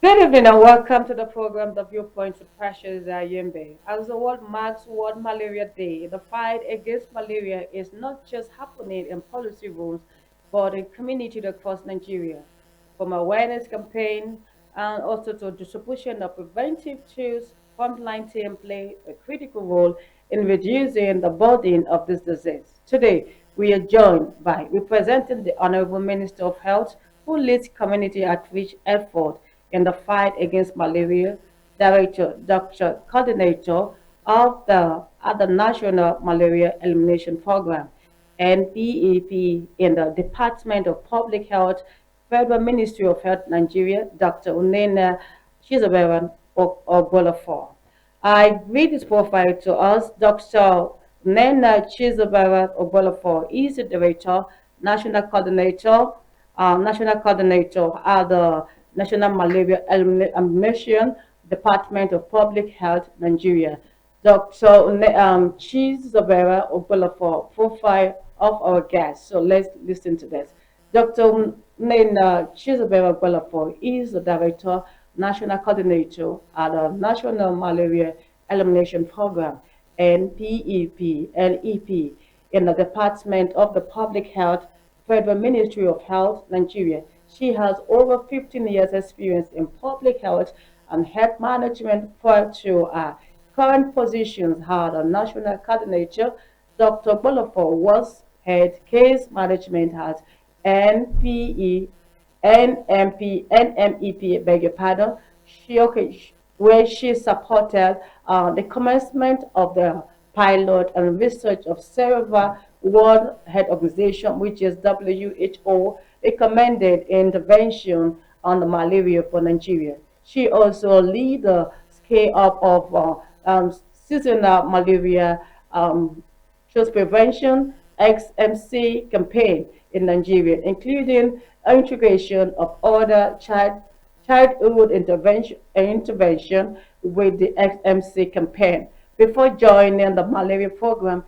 Good evening and welcome to the program The Viewpoint with Precious Anyebe. As the world marks World Malaria Day, the fight against malaria is not just happening in policy rooms, but in communities across Nigeria. From awareness campaign and also to distribution of preventive tools, frontline team play a critical role in reducing the burden of this disease. Today, we are joined by representing the Honourable Minister of Health, who leads community outreach effort in the fight against malaria, Director, Dr. Coordinator of the National Malaria Elimination Programme, NPEP, in the Department of Public Health, Federal Ministry of Health, Nigeria, Dr. Nnenna Chizaram Ogbulafor. I read his profile to us. Dr. Nnenna Chizaram Ogbulafor is the Director, National Coordinator at the National Malaria Elimination Department of Public Health, Nigeria. Dr. Chizaram Ogbulafor, profile of our guest. So let's listen to this. Dr. Nnenna Chizaram Ogbulafor is the Director, National Coordinator at the National Malaria Elimination Programme, NPEP, NEP, in the Department of the Public Health, Federal Ministry of Health, Nigeria. She has over 15 years experience in public health and health management prior to her current positions at the National Coordinator. Dr. Ogbulafor was head case management at NPE, NMEP, beg your pardon, where she supported the commencement of the pilot and research of several World Health Organization, which is WHO, recommended intervention on the malaria for Nigeria. She also lead the scale up of seasonal malaria prevention XMC campaign in Nigeria, including integration of other childhood intervention with the XMC campaign. Before joining the malaria program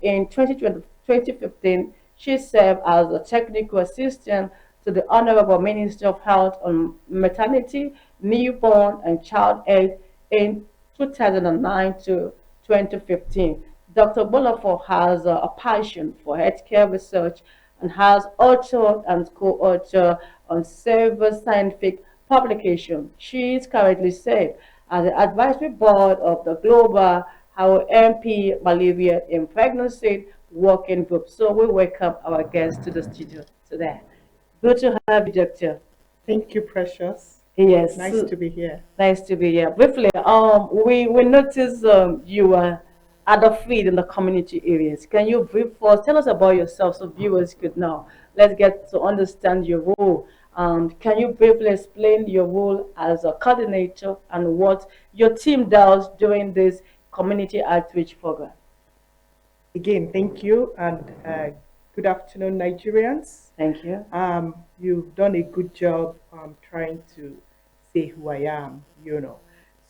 in 2015, she served as a technical assistant to the Honourable Minister of Health on maternity, newborn, and child health in 2009 to 2015. Dr. Ogbulafor has a passion for healthcare research and has authored and co-authored on several scientific publications. She is currently served as the advisory board of the Global How MP Malaria in Pregnancy Working Group. So we welcome our guests to the studio today. Good to have you, Doctor. Thank you, Precious. Yes, Nice to be here. nice to be here. Briefly, we noticed you were at the field in the community areas. Can you brief us, tell us about yourself so viewers could know? Let's get to understand your role. Can you briefly explain your role as a coordinator and what your team does during this community outreach program? Again, thank you and good afternoon, Nigerians. Thank you. You've done a good job trying to say who I am,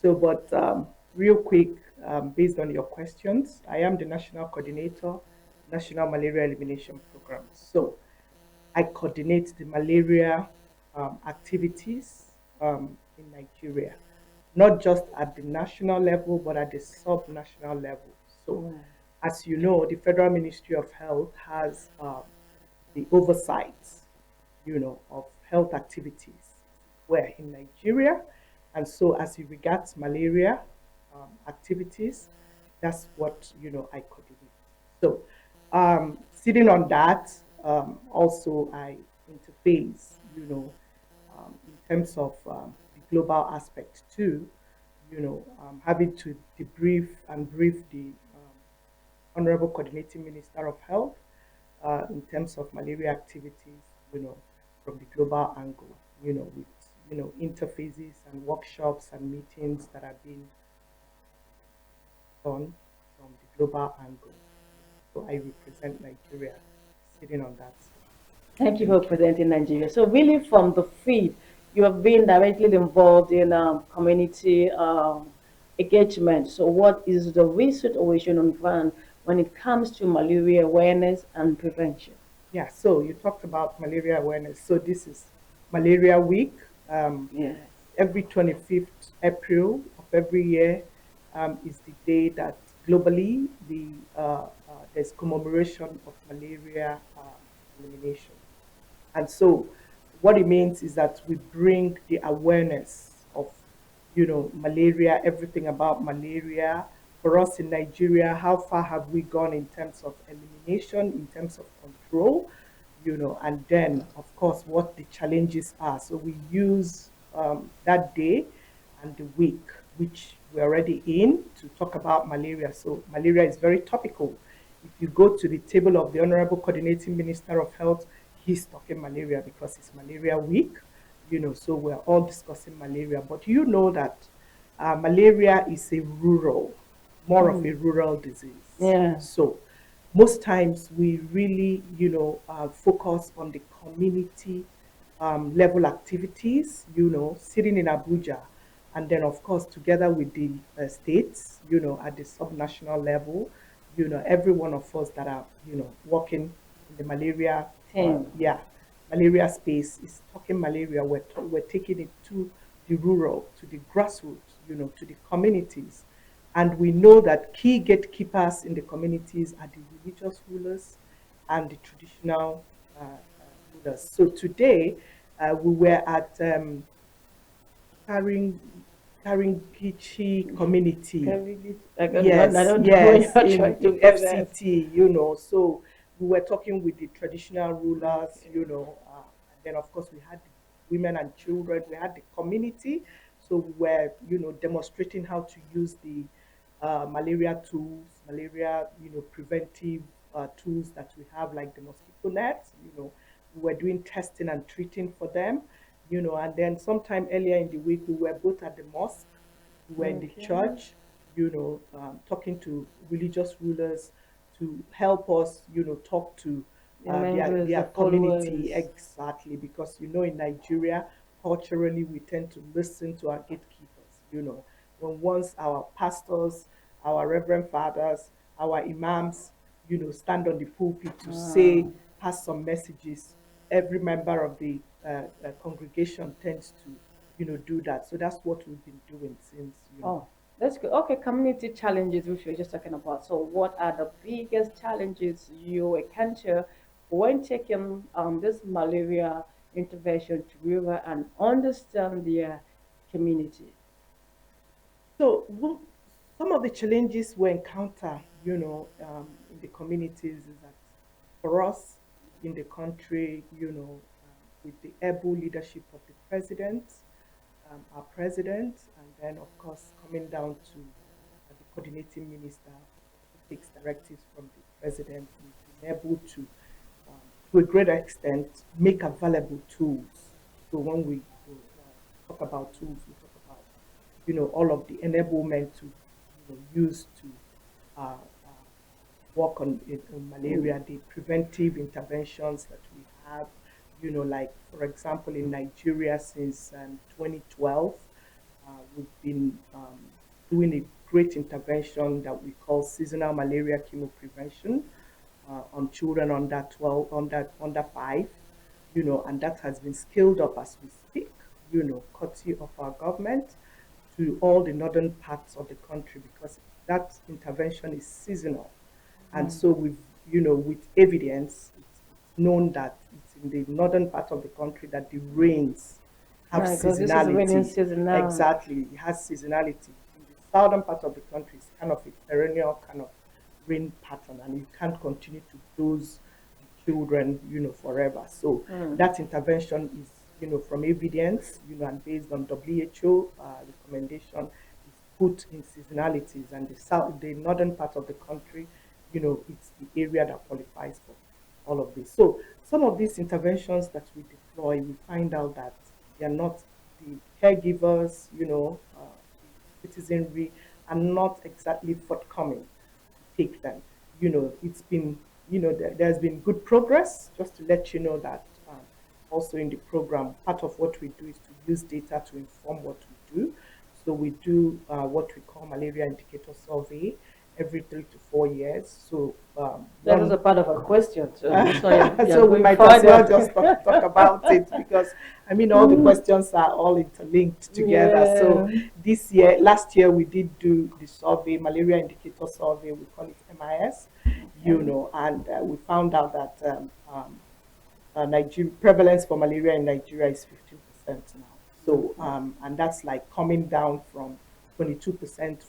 So, but real quick, based on your questions, I am the National Coordinator, National Malaria Elimination Programme. So, I coordinate the malaria activities in Nigeria, not just at the national level, but at the sub-national level. So, as you know, the Federal Ministry of Health has the oversight, of health activities where in Nigeria. And so as it regards malaria activities, that's what, I coordinate. So sitting on that, also I interface, in terms of the global aspect too, having to debrief and brief the Honorable Coordinating Minister of Health in terms of malaria activities, from the global angle, with interfaces and workshops and meetings that are being done from the global angle. So I represent Nigeria sitting on that. Thank you for presenting Nigeria. So really from the field, you have been directly involved in community engagement. So what is the research situation on ground when it comes to malaria awareness and prevention? Yeah, so you talked about malaria awareness. So this is Malaria Week. Yeah. every 25th April of every year is the day that globally there's commemoration of malaria elimination. And so what it means is that we bring the awareness of, malaria, everything about malaria. For us in Nigeria, how far have we gone in terms of elimination, in terms of control, and then, of course, what the challenges are. So we use that day and the week, which we're already in, to talk about malaria. So malaria is very topical. If you go to the table of the Honourable Coordinating Minister of Health, he's talking malaria because it's Malaria Week, so we're all discussing malaria. But you know that malaria is more of a rural disease. Yeah. So most times we really, focus on the community level activities, sitting in Abuja. And then, of course, together with the states, at the subnational level, every one of us that are, working in the malaria, malaria space is talking malaria. We're taking it to the rural, to the grassroots, to the communities. And we know that key gatekeepers in the communities are the religious rulers and the traditional rulers. So today, we were at Karingichi community. Yes, yes, in FCT, So we were talking with the traditional rulers, and then of course we had the women and children, we had the community. So we were, demonstrating how to use the malaria tools, malaria, preventive tools that we have, like the mosquito nets. We were doing testing and treating for them, and then sometime earlier in the week, we were both at the mosque, we were in the church, talking to religious rulers to help us, talk to their community. Exactly, because, in Nigeria, culturally, we tend to listen to our gatekeepers, when once our pastors, our reverend fathers, our imams, stand on the pulpit to say, pass some messages, every member of the congregation tends to, do that. So that's what we've been doing since, Oh, that's good. Okay, community challenges, which we are just talking about. So, what are the biggest challenges you encounter when taking this malaria intervention to river and understand their community? So some of the challenges we encounter, in the communities is that for us in the country, with the able leadership of the president, our president, and then of course coming down to the coordinating minister who takes directives from the president, we've been able to a great extent, make available tools. So when we talk about tools, we talk about all of the enablement to use to work on malaria, the preventive interventions that we have, like for example in Nigeria since 2012, we've been doing a great intervention that we call Seasonal Malaria Chemoprevention on children under 12, under 5, and that has been scaled up as we speak, courtesy of our government to all the northern parts of the country, because that intervention is seasonal. And so we've, with evidence, it's known that it's in the northern part of the country that the rains have seasonality. Exactly, it has seasonality. In the southern part of the country, it's kind of a perennial kind of rain pattern, and you can't continue to dose the children, forever. So that intervention is, from evidence, and based on WHO recommendation, is put in seasonalities, and the northern part of the country, it's the area that qualifies for all of this. So some of these interventions that we deploy, we find out that they are not, the caregivers, the citizenry are not exactly forthcoming to take them. It's been, there's been good progress. Just to let you know that also in the program, part of what we do is to use data to inform what we do. So we do what we call malaria indicator survey every 3 to 4 years. So That is a part of a question. So that's why you're So we going might as well further. just talk about it, because I mean all the questions are all interlinked together. So Yeah. last year we did do the survey, malaria indicator survey. We call it MIS, and we found out that Nigeria prevalence for malaria in Nigeria is 15% now. So and that's like coming down from 22%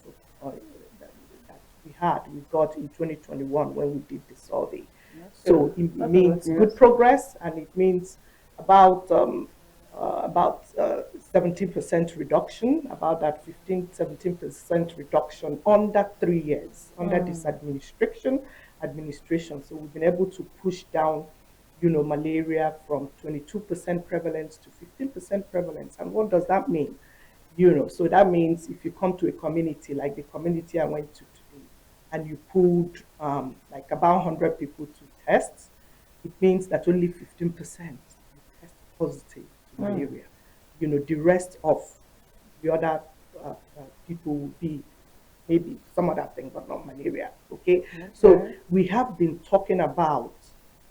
that we got in 2021 when we did the survey. That's So good. it That's a means good good news. progress, and it means about 17% reduction, about that 17% reduction under 3 years, under this administration. So we've been able to push down, malaria from 22% prevalence to 15% prevalence. And what does that mean? So that means if you come to a community, like the community I went to today, and you pulled like about 100 people to test, it means that only 15% will test positive to malaria. The rest of the other people will be maybe some other thing, but not malaria. Okay? So we have been talking about,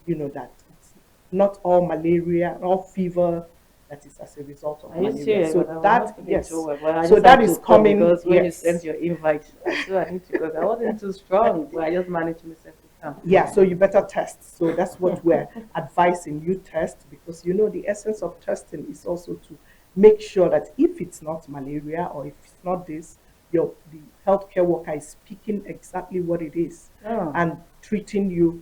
that it's not all malaria, all fever that is as a result of Are you malaria. serious? So But I was not that, feeling yes. too well. But I So just that had is to come coming, because when you sent yes. your invite, I said I need to go. I wasn't too strong, but I just managed myself to come. Yeah, so you better test. So that's what we're advising you test, because the essence of testing is also to make sure that if it's not malaria or if it's not this, the healthcare worker is speaking exactly what it is Oh. and treating you,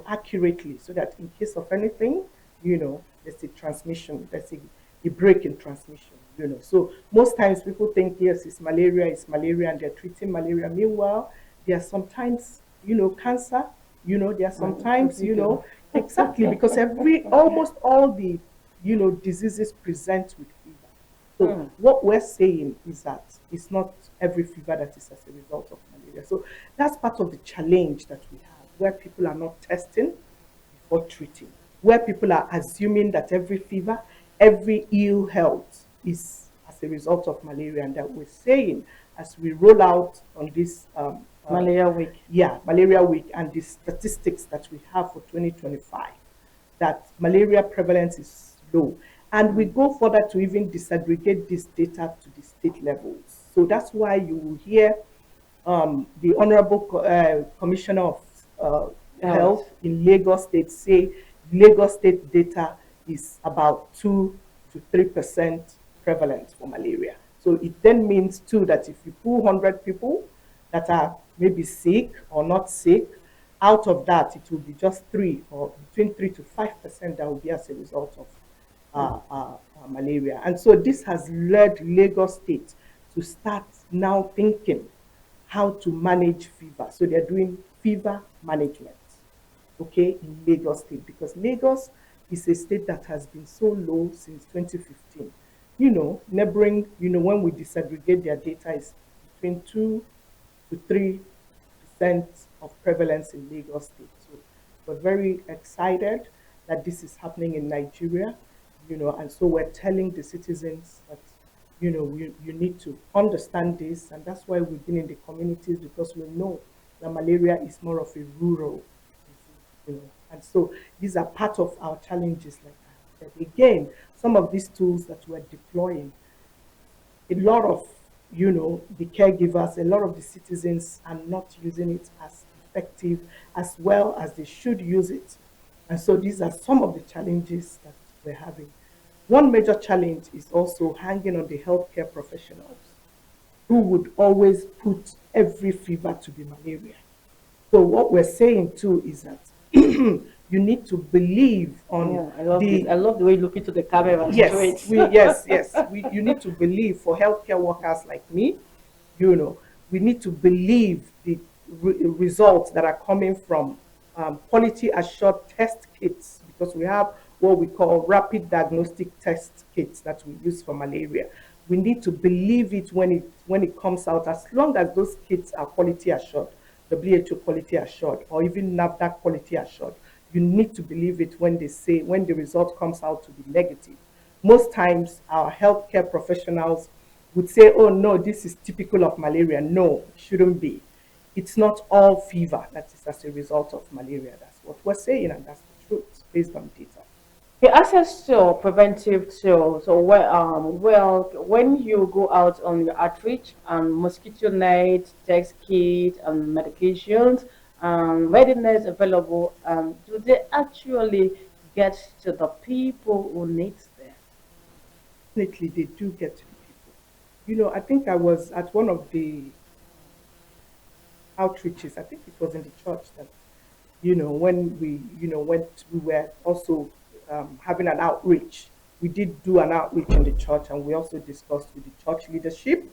accurately, so that in case of anything, there's a transmission, there's a break in transmission. So most times people think, yes, it's malaria, and they're treating malaria. Meanwhile, there are sometimes, cancer, there are sometimes, exactly, because almost all the, diseases present with fever. So what we're saying is that it's not every fever that is as a result of malaria. So that's part of the challenge that we have, where people are not testing before treating, where people are assuming that every fever, every ill health is as a result of malaria, and that we're saying as we roll out on this Malaria week. yeah, Malaria Week, and the statistics that we have for 2025, that malaria prevalence is low. And we go further to even disaggregate this data to the state levels. So that's why you will hear the Honourable Commissioner of Health in Lagos State say Lagos State data is about 2 to 3% prevalence for malaria. So it then means too that if you pull 100 people that are maybe sick or not sick, out of that it will be just 3 or between 3 to 5% that will be as a result of malaria. And so this has led Lagos State to start now thinking how to manage fever. So they're doing fever management, okay, in Lagos State, because Lagos is a state that has been so low since 2015. Neighboring, when we disaggregate their data, is between 2 to 3% of prevalence in Lagos State. So we're very excited that this is happening in Nigeria, and so we're telling the citizens that, you need to understand this, and that's why we've been in the communities, because we know that malaria is more of a rural disease, and so these are part of our challenges, like I said. Again, some of these tools that we're deploying, a lot of, the caregivers, a lot of the citizens are not using it as effective as well as they should use it. And so these are some of the challenges that we're having. One major challenge is also hanging on the healthcare professionals, who would always put every fever to be malaria. So what we're saying too is that you need to believe on I love this. I love the way you look into the camera straight. You need to believe, for healthcare workers like me, we need to believe the results that are coming from quality assured test kits, because we have what we call rapid diagnostic test kits that we use for malaria. We need to believe it when it comes out, as long as those kits are quality assured, WHO quality assured, or even NAFDAC quality assured. You need to believe it when the result comes out to be negative. Most times our healthcare professionals would say, oh no, this is typical of malaria. No, it shouldn't be. it's not all fever that is as a result of malaria. That's what we're saying, and that's the truth based on data. The access to preventive tools. So, well, when you go out on your outreach, mosquito net, text kit, and medications, readiness available, do they actually get to the people who need them? Definitely, they do get to the people. I think I was at one of the outreaches. I think it was in the church that when we went, we were also having an outreach. We did do an outreach in the church, and we also discussed with the church leadership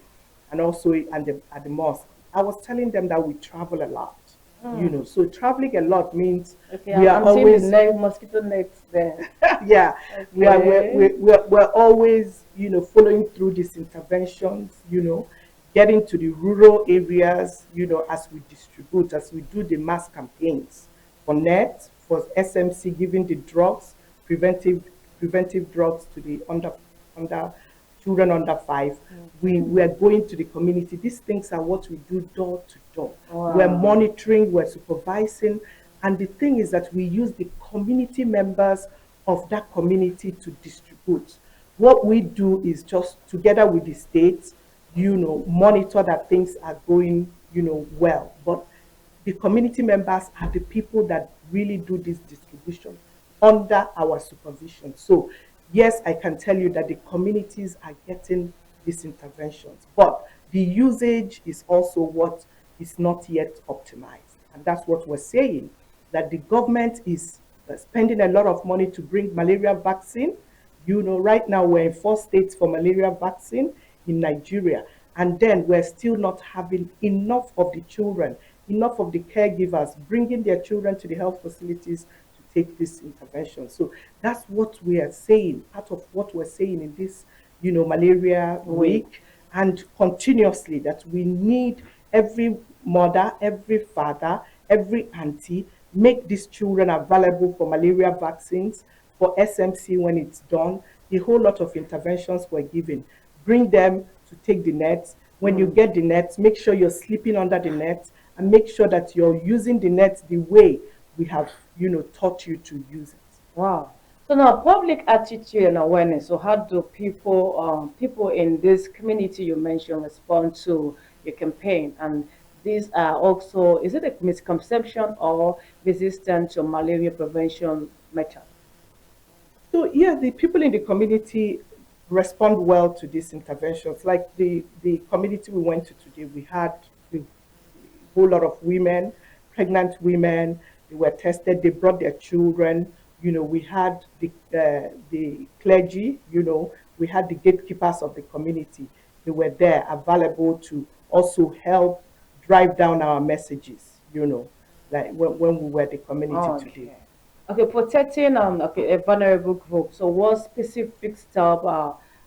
and also at the mosque. I was telling them that we travel a lot. So traveling a lot means Okay, we are I'm seeing the always net, mosquito nets there. yeah, Okay. we're always following through these interventions, getting to the rural areas, as we distribute, as we do the mass campaigns for net, for SMC, giving the drugs, preventive preventive drugs to the under children under 5. We are going to the community. These things are what we do door to door. We're Wow. monitoring, we're supervising, and the thing is that we use the community members of that community to distribute. What we do is just together with the states, monitor that things are going, well. But the community members are the people that really do this distribution under our supervision. So, yes, I can tell you that the communities are getting these interventions, but the usage is also what is not yet optimized. And that's what we're saying, that the government is spending a lot of money to bring malaria vaccine. Right now we're in 4 states for malaria vaccine in Nigeria. And then we're still not having enough of the children, enough of the caregivers bringing their children to the health facilities to take this intervention. So that's what we are saying, part of what we're saying in this, malaria Wait. week, and continuously, that we need every mother, every father, every auntie, make these children available for malaria vaccines, for SMC when it's done. A whole lot of interventions were given. Bring them to take the nets. When you get the nets, make sure you're sleeping under the nets, and make sure that you're using the nets the way we have, taught you to use it. Wow. So now public attitude and awareness. So how do people in this community you mentioned respond to your campaign? And these are also, is it a misconception or resistance to malaria prevention method? So yeah, the people in the community respond well to these interventions. Like the community we went to today, we had a whole lot of women, pregnant women. They were tested. They brought their children. We had the clergy. We had the gatekeepers of the community. They were there, available to also help drive down our messages. Like when we were the community today. Okay. Okay, protecting a vulnerable group. So what specific step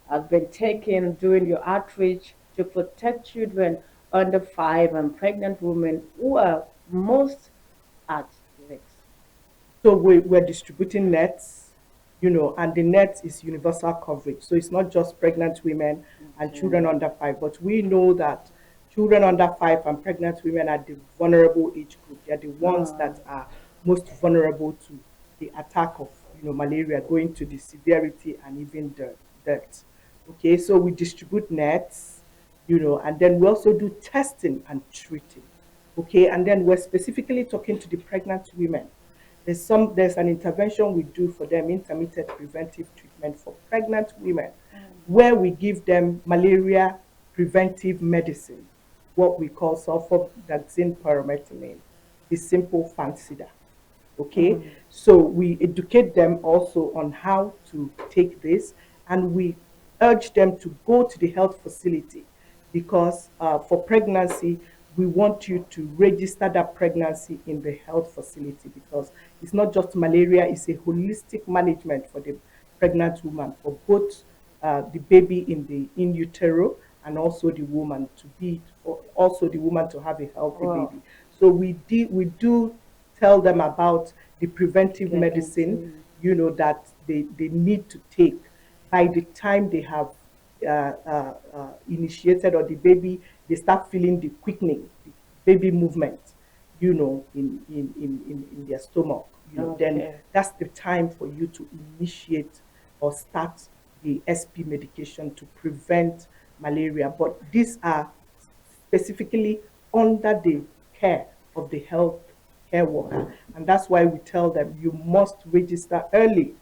have been taken during your outreach to protect children under 5 and pregnant women who are most at risk? So we're distributing nets, and the net is universal coverage. So it's not just pregnant women and Okay. children under 5, but we know that children under 5 and pregnant women are the vulnerable age group. They're the ones that are most vulnerable to the attack of, malaria, going to the severity and even the death. Okay, so we distribute nets, and then we also do testing and treating. Okay, and then we're specifically talking to the pregnant women. There's an intervention we do for them, intermittent preventive treatment for pregnant women, where we give them malaria preventive medicine, what we call sulfadoxine pyrimethamine, the simple fancida. Okay, so we educate them also on how to take this, and we urge them to go to the health facility, because for pregnancy, we want you to register that pregnancy in the health facility, because it's not just malaria, it's a holistic management for the pregnant woman, for both the baby in utero, and also the woman also the woman to have a healthy Wow. baby. So we do tell them about the preventive medicine, Pregnancy. that they need to take by the time they have initiated, or the baby, they start feeling the quickening, baby movement, in their stomach, then Okay. that's the time for you to initiate or start the SP medication to prevent malaria. But these are specifically under the care of the health care worker. And that's why we tell them you must register early,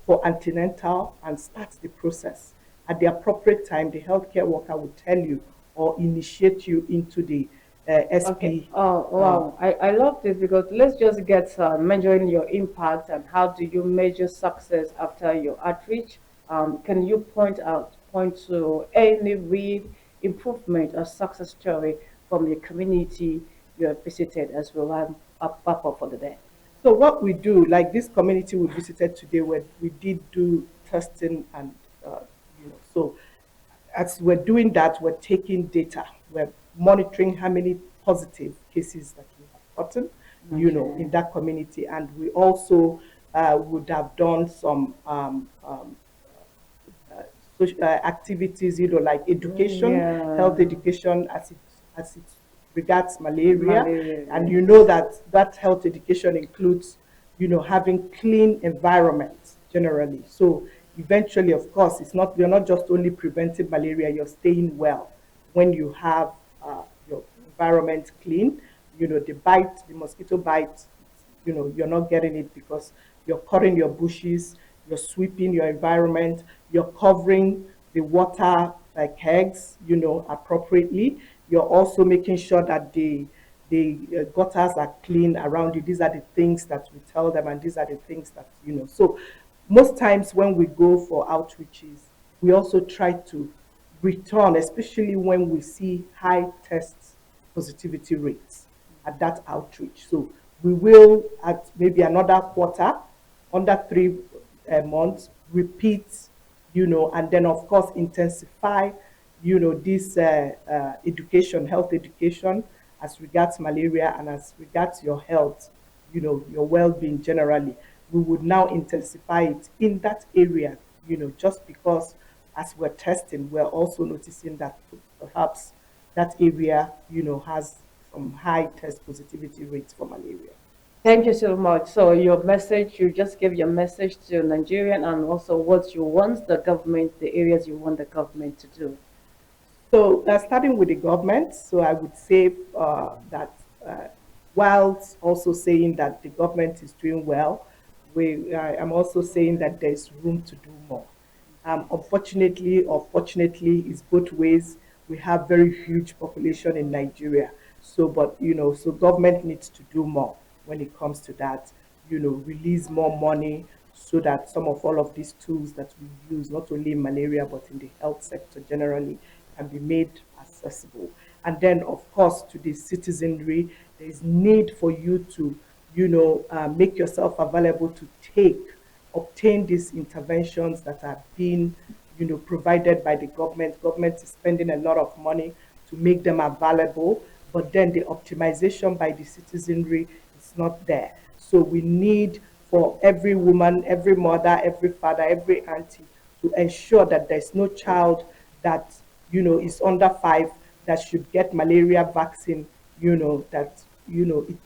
for antenatal and start the process. At the appropriate time, the healthcare worker will tell you or initiate you into the Okay. SP. Oh, Uh, wow. I love this because let's just get measuring your impact and how do you measure success after your outreach? Can you point to any real improvement or success story from the community you have visited as well? I'm up for the day. so what we do, like this community we visited today, where we did do testing and so as we're doing that, we're taking data, we're monitoring how many positive cases that we have gotten, in Okay. that community, and we also would have done some activities, like education, health Yeah. education as it regards malaria, Malaria, and yes. that health education includes, having clean environments generally. So eventually, of course, you're not just only preventing malaria, you're staying well when you have your environment clean. The mosquito bite, you're not getting it because you're cutting your bushes, you're sweeping your environment, you're covering the water like eggs, appropriately. You're also making sure that the gutters are clean around you. These are the things that we tell them, and these are the things that. So most times when we go for outreaches, we also try to return, especially when we see high test positivity rates at that outreach. So we will, at maybe another quarter, under 3 months, repeat, and then of course intensify, this education, health education, as regards malaria and as regards your health, your well-being generally. We would now intensify it in that area, just because as we're testing, we're also noticing that perhaps that area, has some high test positivity rates for malaria. Thank you so much. So your message, you just give your message to Nigerian and also what you want the government, the areas you want the government to do. So, starting with the government, so I would say that whilst also saying that the government is doing well, I'm also saying that there's room to do more. Unfortunately or fortunately, it's both ways. We have very huge population in Nigeria. So, but so government needs to do more when it comes to that. Release more money so that some of all of these tools that we use, not only in malaria but in the health sector generally, can be made accessible. And then, of course, to the citizenry, there is need for you to, make yourself available to obtain these interventions that are being, provided by the government. Government is spending a lot of money to make them available, but then the optimization by the citizenry is not there. So we need for every woman, every mother, every father, every auntie to ensure that there's no child that, is under 5 that should get malaria vaccine, that, it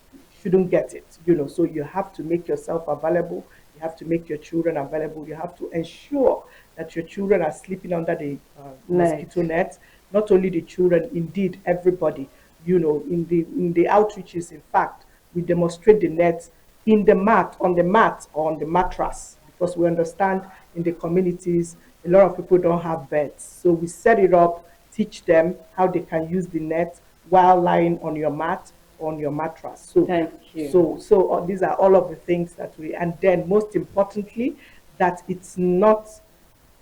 shouldn't get it, So you have to make yourself available. You have to make your children available. You have to ensure that your children are sleeping under the Net. mosquito net. Not only the children, indeed everybody. In the outreaches, in fact, we demonstrate the net on the mat or on the mattress, because we understand in the communities a lot of people don't have beds. So we set it up, teach them how they can use the net while lying on your mat, on your mattress. So Thank you. these are all of the things that and then most importantly, that it's not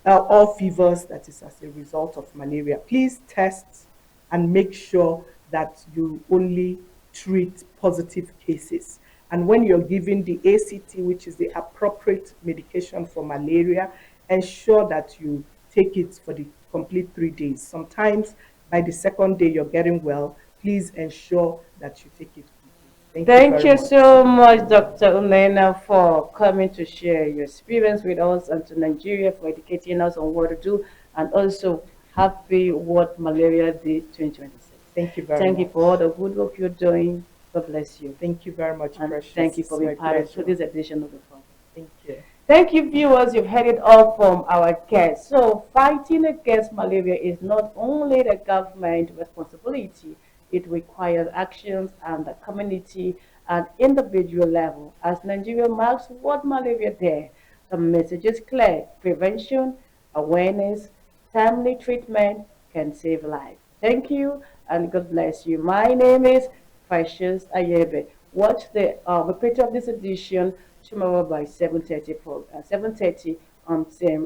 all fevers that is as a result of malaria. Please test and make sure that you only treat positive cases. And when you're giving the ACT, which is the appropriate medication for malaria, ensure that you take it for the complete 3 days. Sometimes by the second day you're getting well, please ensure that you take it complete. Thank you Thank very you much. so much, Dr. Nnenna, for coming to share your experience with us and to Nigeria for educating us on what to do and also happy World Malaria Day 2026. Thank you very Thank you much. for all the good work you're doing. God bless you. Thank you very much, And Precious. thank you for It's being my part of pleasure. today's edition of the program. Thank you. Thank you, viewers. You've heard it all from our guests. So, fighting against malaria is not only the government responsibility, it requires actions at the community and individual level. As Nigeria marks World Malaria Day, the message is clear: prevention, awareness, timely treatment can save life. Thank you, and God bless you. My name is Precious Anyebe. Watch the repeat of this edition tomorrow by 7:30 7:30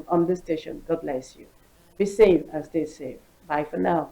on this station. God bless you. Be safe and stay safe. Bye for now.